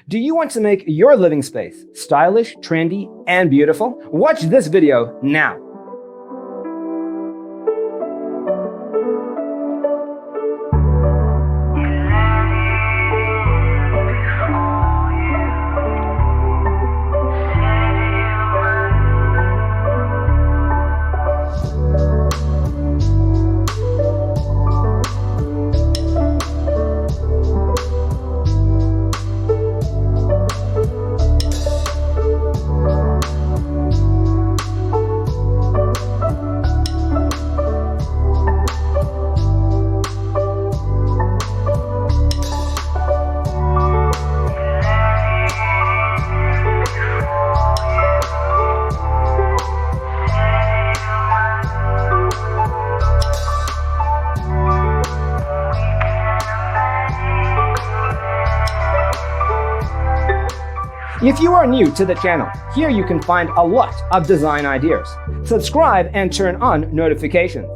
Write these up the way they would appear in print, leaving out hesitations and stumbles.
Do you want to make your living space stylish, trendy, and beautiful? Watch this video now. If you are new to the channel, here you can find a lot of design ideas. Subscribe and turn on notifications.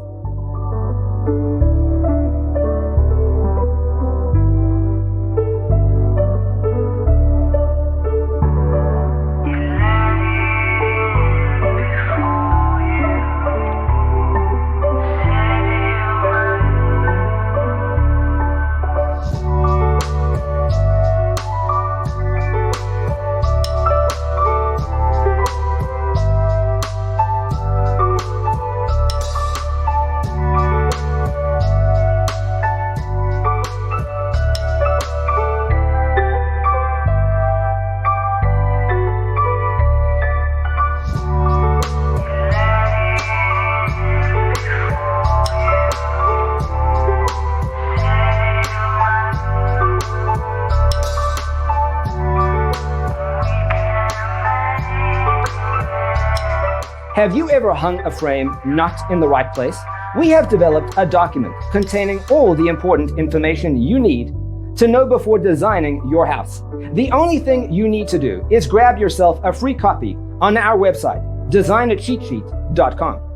Have you ever hung a frame not in the right place? We have developed a document containing all the important information you need to know before designing your house. The only thing you need to do is grab yourself a free copy on our website, designercheatsheet.com.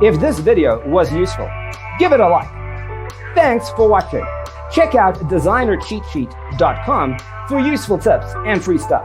If this video was useful, give it a like. Thanks for watching. Check out designercheatsheet.com for useful tips and free stuff.